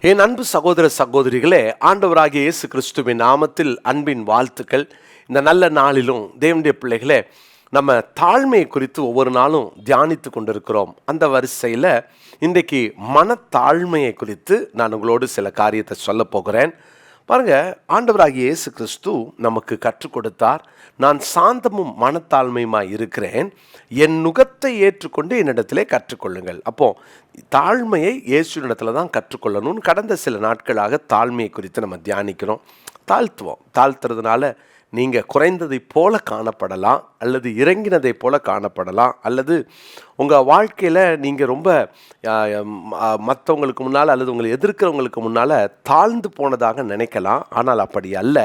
என் அன்பு சகோதர சகோதரிகளே, ஆண்டவராகிய இயேசு கிறிஸ்துவின் நாமத்தில் அன்பின் வாழ்த்துக்கள். இந்த நல்ல நாளிலும் தேவனுடைய பிள்ளைகளே, நம்ம தாழ்மையை குறித்து ஒவ்வொரு நாளும் தியானித்து கொண்டிருக்கிறோம். அந்த வரிசையில் இன்றைக்கு மனத்தாழ்மையை குறித்து நான் உங்களோடு சில காரியத்தை சொல்ல போகிறேன். பாருங்க, ஆண்டவராகிய இயேசு கிறிஸ்து நமக்கு கற்றுக் கொடுத்தார். நான் சாந்தமும் மனத்தாழ்மையுமாய் இருக்கிறேன், என் நுகத்தை ஏற்றுக்கொண்டு என்னிடத்திலே கற்றுக்கொள்ளுங்கள். அப்போ தாழ்மையை இயேசுவினிடத்துல தான் கற்றுக்கொள்ளணும்னு கடந்த சில நாட்களாக தாழ்மையை குறித்து நம்ம தியானிக்கிறோம். தாழ்த்துறதுனால நீங்கள் குறைந்ததை போல காணப்படலாம், அல்லது இறங்கினதை போல காணப்படலாம், அல்லது உங்கள் வாழ்க்கையில் நீங்கள் ரொம்ப மற்றவங்களுக்கு முன்னால் அல்லது உங்களை எதிர்க்கிறவங்களுக்கு முன்னால் தாழ்ந்து போனதாக நினைக்கலாம். ஆனால் அப்படி அல்ல.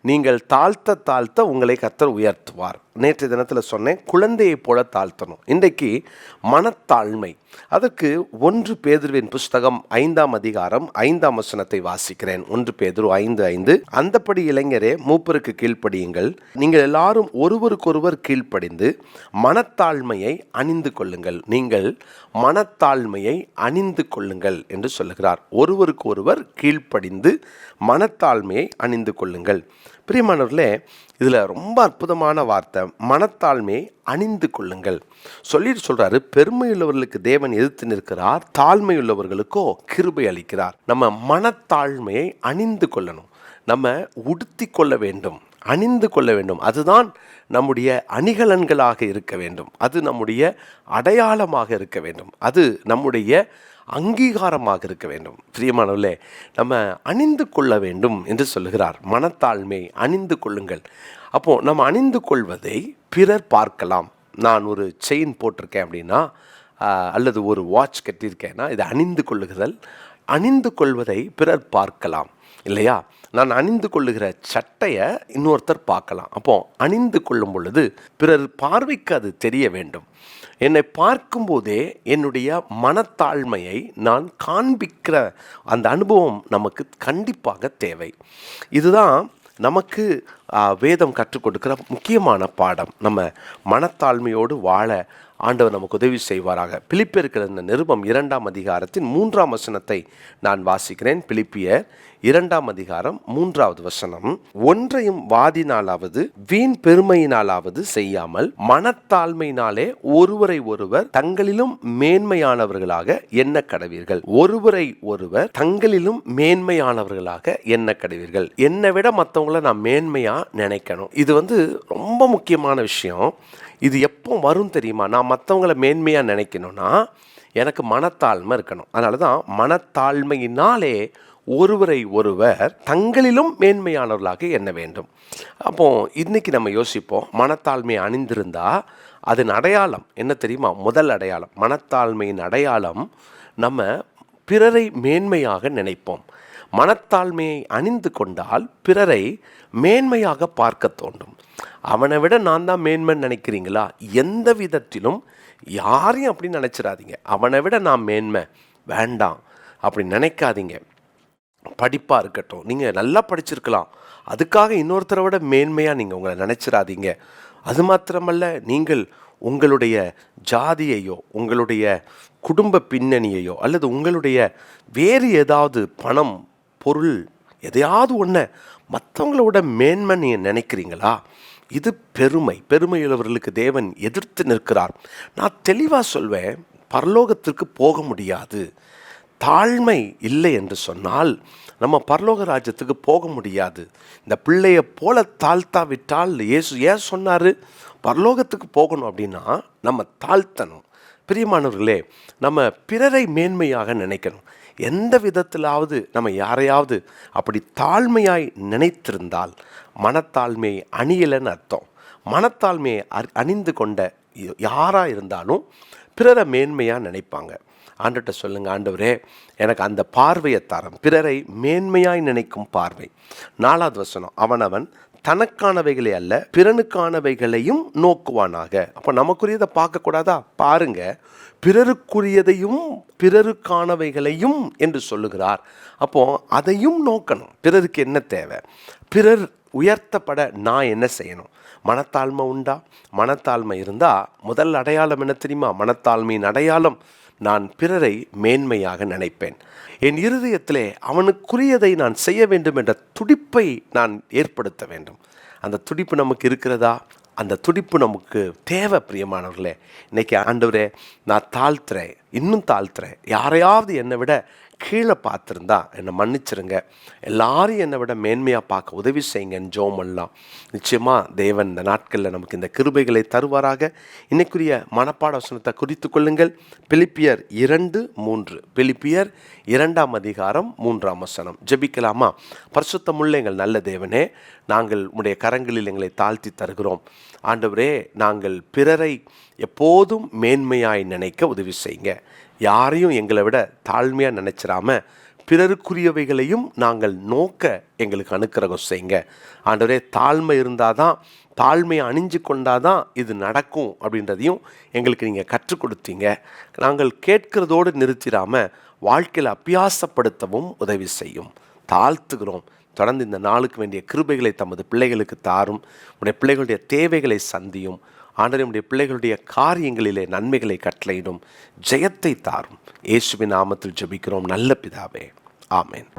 நீங்கள் தாழ்த்த உங்களை கர்த்தர் உயர்த்துவார். நேற்றைய தினத்தில் சொன்னேன், குழந்தையை போல தாழ்த்தணும். இன்றைக்கு மனத்தாழ்மை, அதற்கு 1 பேதுருவின் புஸ்தகம் 5ஆம் அதிகாரம் 5ஆம் வசனத்தை வாசிக்கிறேன். 1 பேதுரு 5:5. அந்தப்படி இளைஞரே, மூப்பருக்கு கீழ்ப்படியுங்கள், நீங்கள் எல்லாரும் ஒருவருக்கொருவர் கீழ்ப்படிந்து மனத்தாழ்மையை அணிந்து கொள்ளுங்கள். நீங்கள் மனத்தாழ்மையை அணிந்து கொள்ளுங்கள் என்று சொல்லுகிறார். ஒருவருக்கு ஒருவர் கீழ்ப்படிந்து மனத்தாழ்மையை அணிந்து கொள்ளுங்கள். பிரியமானவர்களே, இதில் ரொம்ப அற்புதமான வார்த்தை, மனத்தாழ்மையை அணிந்து கொள்ளுங்கள் சொல்றாரு. பெருமையுள்ளவர்களுக்கு தேவன் எதிர்த்து நிற்கிறார், தாழ்மையுள்ளவர்களுக்கோ கிருபை அளிக்கிறார். நம்ம மனத்தாழ்மையை அணிந்து கொள்ளணும், நம்ம உடுத்தி கொள்ள வேண்டும், அணிந்து கொள்ள வேண்டும். அதுதான் நம்முடைய அணிகலன்களாக இருக்க வேண்டும், அது நம்முடைய அடையாளமாக இருக்க வேண்டும், அது நம்முடைய அங்கீகாரமாக இருக்க வேண்டும். பிரியமானவர்களே, நம்ம அணிந்து கொள்ள வேண்டும் என்று சொல்லுகிறார். மனத்தாழ்மை அணிந்து கொள்ளுங்கள். அப்போது நம்ம அணிந்து கொள்வதை பிறர் பார்க்கலாம். நான் ஒரு செயின் போட்டிருக்கேன் அப்படின்னா, அல்லது ஒரு வாட்ச் கட்டியிருக்கேன்னா, இதை அணிந்து கொள்ளுதல். அணிந்து கொள்வதை பிறர் பார்க்கலாம் இல்லையா? நான் அணிந்து கொள்ளுகிற சட்டையை இன்னொருத்தர் பார்க்கலாம். அப்போ அணிந்து கொள்ளும் பொழுது பிறர் பார்வைக்கு அது தெரிய வேண்டும். என்னை பார்க்கும்போதே என்னுடைய மனத்தாழ்மையை நான் காண்பிக்கிற அந்த அனுபவம் நமக்கு கண்டிப்பாக தேவை. இதுதான் நமக்கு வேதம் கற்றுக் கொடுக்கிற முக்கியமான பாடம். நம்ம மனத்தாழ்மையோடு வாழ ஆண்டவர் நமக்கு உதவி செய்வாராக. பிலிப்பியர்கள் இந்த நிருபம் 2ஆம் அதிகாரத்தின் 3ஆம் வசனத்தை நான் வாசிக்கிறேன். பிலிப்பியர் 2ஆம் அதிகாரம் 3வது வசனம். ஒன்றையும் வாதினாலாவது வீண் பெருமையினாலாவது செய்யாமல் மனத்தாழ்மையினாலே ஒருவரை ஒருவர் தங்களிலும் மேன்மையானவர்களாக எண்ண கடவீர்கள். ஒருவரை ஒருவர் தங்களிலும் மேன்மையானவர்களாக எண்ண கடவீர்கள். என்னை விட மற்றவங்கள நான் மேன்மையா நினைக்கணும். இது ரொம்ப முக்கியமான விஷயம். இது எப்போ வரும் தெரியுமா? நான் மற்றவங்களை மேன்மையாக நினைக்கணும்னா எனக்கு மனத்தாழ்மை இருக்கணும். அதனால தான் மனத்தாழ்மையினாலே ஒருவரை ஒருவர் தங்களிலும் மேன்மையானவர்களாக எண்ண வேண்டும். அப்போது இன்றைக்கி நம்ம யோசிப்போம், மனத்தாழ்மையை அணிந்திருந்தா அதன் அடையாளம் என்ன தெரியுமா? முதல் அடையாளம், மனத்தாழ்மையின் அடையாளம், நம்ம பிறரை மேன்மையாக நினைப்போம். மனத்தாழ்மையை அணிந்து கொண்டால் பிறரை மேன்மையாக பார்க்க தோன்றும். அவனை விட நான் தான் மேன்மைன்னு நினைக்கிறீங்களா? எந்த விதத்திலும் யாரையும் அப்படி நினச்சிடாதீங்க. அவனை விட நான் மேன்மை வேண்டாம் அப்படி நினைக்காதீங்க. படிப்பாக இருக்கட்டும், நீங்கள் நல்லா படிச்சிருக்கலாம், அதுக்காக இன்னொருத்தரை விட மேன்மையாக நீங்கள் உங்களை நினச்சிடாதீங்க. அது மாத்திரமல்ல, நீங்கள் உங்களுடைய ஜாதியையோ உங்களுடைய குடும்ப பின்னணியையோ அல்லது உங்களுடைய வேறு ஏதாவது பணம் பொருள் எதையாவது ஒன்று மற்றவங்களோட மேன்மை நீங்கள் நினைக்கிறீங்களா? இது பெருமையுள்ளவர்களுக்கு தேவன் எதிர்த்து நிற்கிறார். நான் தெளிவாக சொல்வேன், பரலோகத்திற்கு போக முடியாது. தாழ்மை இல்லை என்று சொன்னால் நம்ம பரலோக ராஜ்யத்துக்கு போக முடியாது. இந்த பிள்ளையை போல தாழ்த்தாவிட்டால் இயேசு ஏன் சொன்னார்? பரலோகத்துக்கு போகணும் அப்படின்னா நம்ம தாழ்த்தணும். பிரியமானவர்களே, நம்ம பிறரை மேன்மையாக நினைக்கணும். எந்த விதத்திலாவது நம்ம யாரையாவது அப்படி தாழ்மையாய் நினைத்திருந்தால் மனத்தாழ்மையை அணியலைன்னு அர்த்தம். மனத்தாழ்மையை அணிந்து கொண்ட யாராக இருந்தாலும் பிறரை மேன்மையாக நினைப்பாங்க. ஆண்டவர்கிட்ட சொல்லுங்க, ஆண்டவரே எனக்கு அந்த பார்வையை தரம், பிறரை மேன்மையாய் நினைக்கும் பார்வை. 4வது வசனம், அவனவன் தனக்கானவைகளை அல்ல பிறனுக்கானவைகளையும் நோக்குவானாக. அப்போ நமக்குரியதை பார்க்கக்கூடாதா? பாருங்க, பிறருக்குரியதையும் பிறருக்கானவைகளையும் என்று சொல்லுகிறார். அப்போ அதையும் நோக்கணும். பிறருக்கு என்ன தேவை, பிறர் உயர்த்தப்பட நான் என்ன செய்யணும்? மனத்தாழ்மை உண்டா? மனத்தாழ்மை இருந்தால் முதல் அடையாளம் என்ன தெரியுமா? மனத்தாழ்மையின் அடையாளம் நான் பிறரை மேன்மையாக நினைப்பேன். என் இருதயத்திலே அவனுக்குரியதை நான் செய்ய வேண்டும் என்ற துடிப்பை நான் ஏற்படுத்த வேண்டும். அந்த துடிப்பு நமக்கு இருக்கிறதா? அந்த துடிப்பு நமக்கு தேவை பிரியமானவர்களே. இன்னைக்கு ஆண்டவரே, நான் தாழ்த்துறேன், இன்னும் தாழ்த்துறேன், யாரையாவது என்னை விட கீழே பார்த்துருந்தா என்னை மன்னிச்சிருங்க, எல்லாரையும் என்னை விட மேன்மையாக பார்க்க உதவி செய்யுங்கன்னு ஜெபம் பண்ணலாம். நிச்சயமாக தேவன் இந்த நாட்களில் நமக்கு இந்த கிருபைகளை தருவாராக. இன்னைக்குரிய மனப்பாட வசனத்தை குறித்து கொள்ளுங்கள். பிலிப்பியர் 2:3. பிலிப்பியர் 2ஆம் அதிகாரம் 3ஆம் வசனம். ஜெபிக்கலாமா? பரிசுத்தமுள்ள எங்கள் நல்ல தேவனே, நாங்கள் உம்முடைய கரங்களில் எங்களை தாழ்த்தி தருகிறோம். ஆண்டவரே, நாங்கள் பிறரை எப்போதும் மேன்மையாய் நினைக்க உதவி செய்யுங்க. யாரையும் எங்களை விட தாழ்மையாக நினைச்சிடாம பிறருக்குரியவைகளையும் நாங்கள் நோக்க எங்களுக்கு அனுக்கிரகம் செய்யுங்க. ஆண்டவரே, தாழ்மை இருந்தால் தான், தாழ்மையை அணிஞ்சு கொண்டாதான் இது நடக்கும் அப்படின்றதையும் எங்களுக்கு நீங்கள் கற்றுக் கொடுத்தீங்க. நாங்கள் கேட்கிறதோடு நிறுத்திடாமல் வாழ்க்கையில் அபியாசப்படுத்தவும் உதவி செய்யும். தாழ்த்துகிறோம். தொடர்ந்து இந்த நாளுக்கு வேண்டிய கிருபைகளை தமது பிள்ளைகளுக்கு தாரும். உடைய பிள்ளைகளுடைய தேவைகளை சந்தியும். ஆண்டவரே, உடைய பிள்ளைகளுடைய காரியங்களிலே நன்மைகளை கட்டளையிடும். ஜெயத்தை தாரும். இயேசுவின் நாமத்தில் ஜெபிக்கிறோம் நல்ல பிதாவே. ஆமென்.